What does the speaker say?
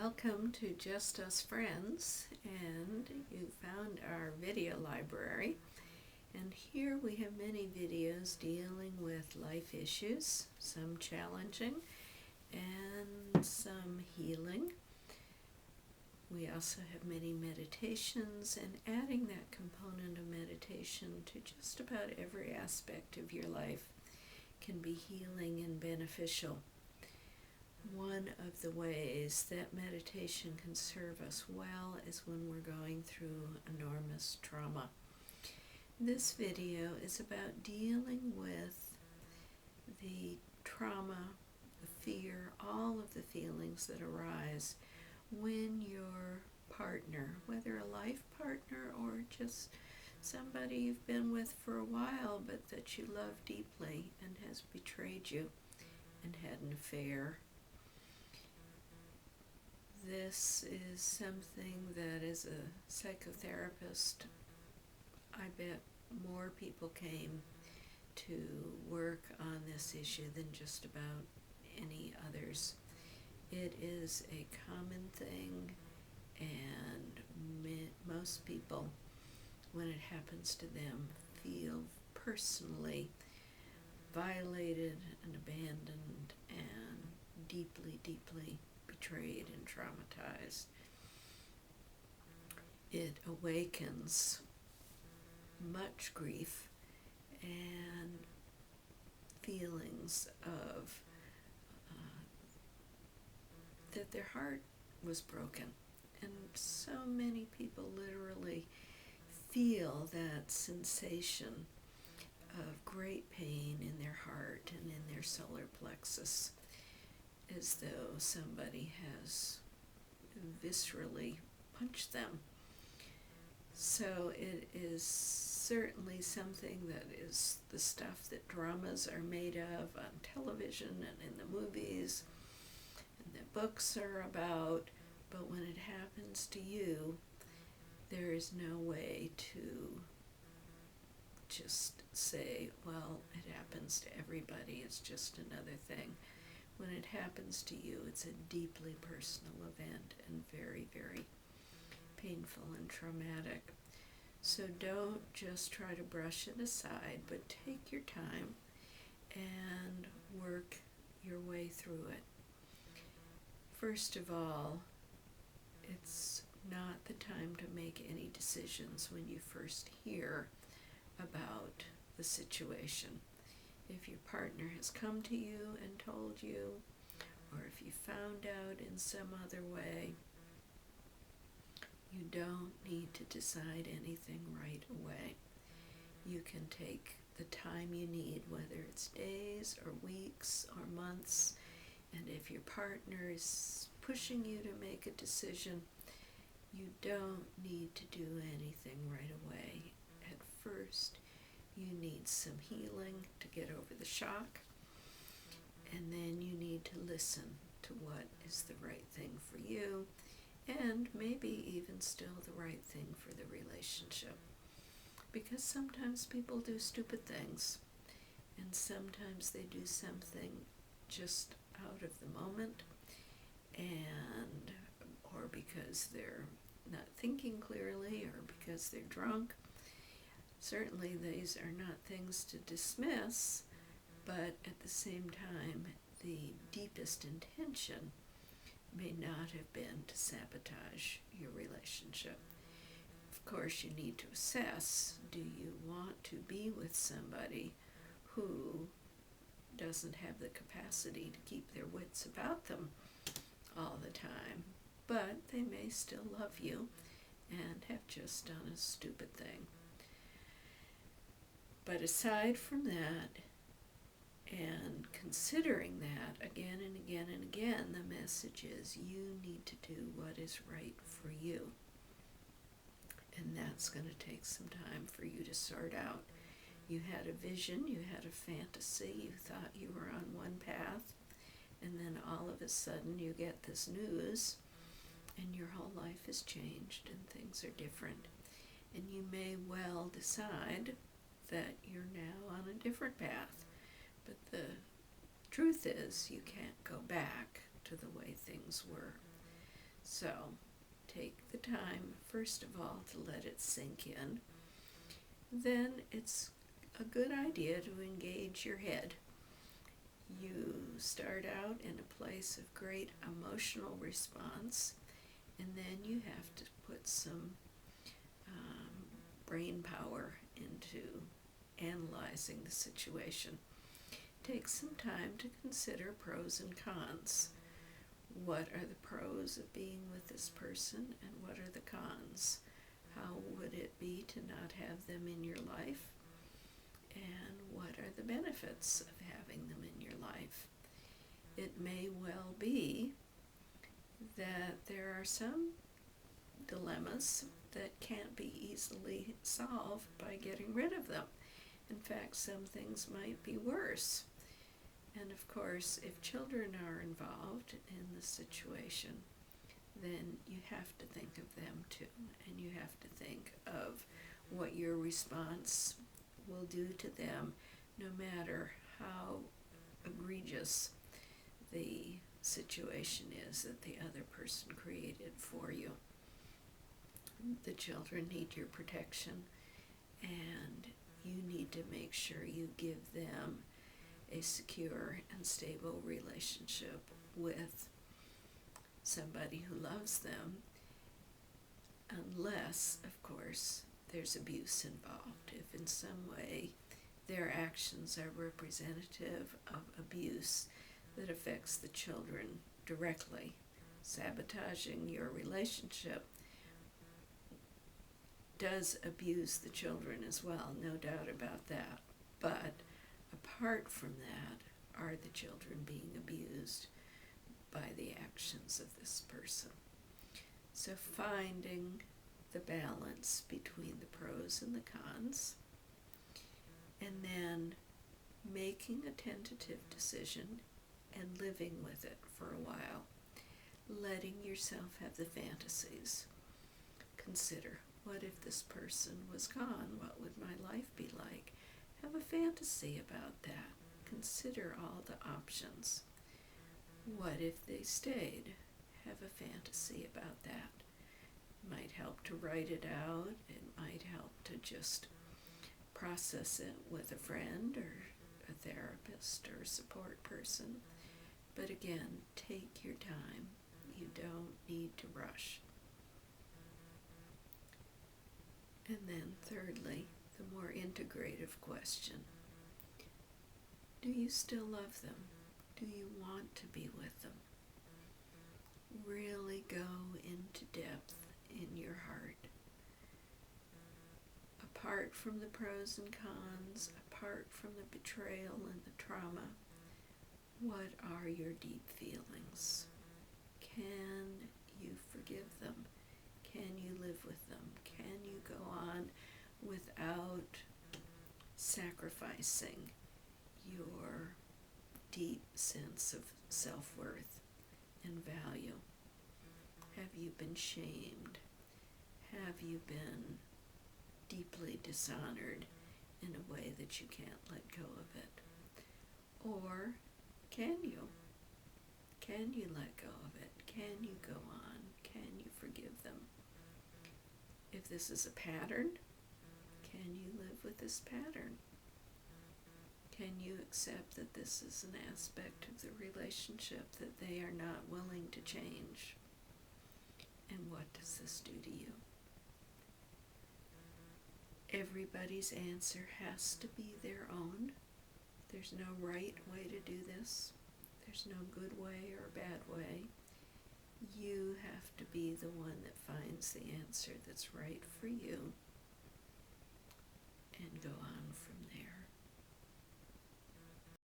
Welcome to Just Us Friends, and you found our video library. And here we have many videos dealing with life issues, some challenging and some healing. We also have many meditations, and adding that component of meditation to just about every aspect of your life can be healing and beneficial. One of the ways that meditation can serve us well is when we're going through enormous trauma. This video is about dealing with the trauma, the fear, all of the feelings that arise when your partner, whether a life partner or just somebody you've been with for a while but that you love deeply and has betrayed you and had an affair. This is something that as a psychotherapist, I bet more people came to work on this issue than just about any others. It is a common thing, and most people, when it happens to them, feel personally violated and abandoned and deeply, deeply betrayed and traumatized. It awakens much grief and feelings of that their heart was broken. And so many people literally feel that sensation of great pain in their heart and in their solar plexus, as though somebody has viscerally punched them. So it is certainly something that is the stuff that dramas are made of on television and in the movies and that books are about, but when it happens to you, there is no way to just say, well, it happens to everybody, it's just another thing. When it happens to you, it's a deeply personal event and very, very painful and traumatic. So don't just try to brush it aside, but take your time and work your way through it. First of all, it's not the time to make any decisions when you first hear about the situation. If your partner has come to you and told you, or if you found out in some other way, you don't need to decide anything right away. You can take the time you need, whether it's days or weeks or months, and if your partner is pushing you to make a decision, you don't need to do anything right away. At first, you need some healing to get over the shock, and then you need to listen to what is the right thing for you, and maybe even still the right thing for the relationship. Because sometimes people do stupid things, and sometimes they do something just out of the moment, and or because they're not thinking clearly, or because they're drunk. Certainly these are not things to dismiss, but at the same time, the deepest intention may not have been to sabotage your relationship. Of course, you need to assess, do you want to be with somebody who doesn't have the capacity to keep their wits about them all the time, but they may still love you and have just done a stupid thing. But aside from that, and considering that again and again and again, the message is you need to do what is right for you. And that's going to take some time for you to sort out. You had a vision, you had a fantasy, you thought you were on one path, and then all of a sudden you get this news, and your whole life has changed and things are different. And you may well decide that you're now on a different path. But the truth is, you can't go back to the way things were. So take the time, first of all, to let it sink in. Then it's a good idea to engage your head. You start out in a place of great emotional response, and then you have to put some brain power into analyzing the situation. Take some time to consider pros and cons. What are the pros of being with this person, and what are the cons? How would it be to not have them in your life? And what are the benefits of having them in your life? It may well be that there are some dilemmas that can't be easily solved by getting rid of them. In fact, some things might be worse. And of course, if children are involved in the situation, then you have to think of them too, and you have to think of what your response will do to them, no matter how egregious the situation is that the other person created for you. The children need your protection, and you need to make sure you give them a secure and stable relationship with somebody who loves them, unless, of course, there's abuse involved. If in some way their actions are representative of abuse that affects the children directly, sabotaging your relationship does abuse the children as well, no doubt about that. But apart from that, are the children being abused by the actions of this person? So finding the balance between the pros and the cons, and then making a tentative decision and living with it for a while, letting yourself have the fantasies. Consider, what if this person was gone? What would my life be like? Have a fantasy about that. Consider all the options. What if they stayed? Have a fantasy about that. It might help to write it out. It might help to just process it with a friend or a therapist or a support person. But again, take your time. You don't need to rush. And then thirdly, the more integrative question. Do you still love them? Do you want to be with them? Really go into depth in your heart. Apart from the pros and cons, apart from the betrayal and the trauma, what are your deep feelings? Can you forgive them? Can you live with them? Can you go on without sacrificing your deep sense of self-worth and value? Have you been shamed? Have you been deeply dishonored in a way that you can't let go of it? Or can you? Can you let go of it? Can you go on? Can you forgive them? If this is a pattern, can you live with this pattern? Can you accept that this is an aspect of the relationship that they are not willing to change? And what does this do to you? Everybody's answer has to be their own. There's no right way to do this. There's no good way or bad way. You have to be the one that finds the answer that's right for you and go on from there.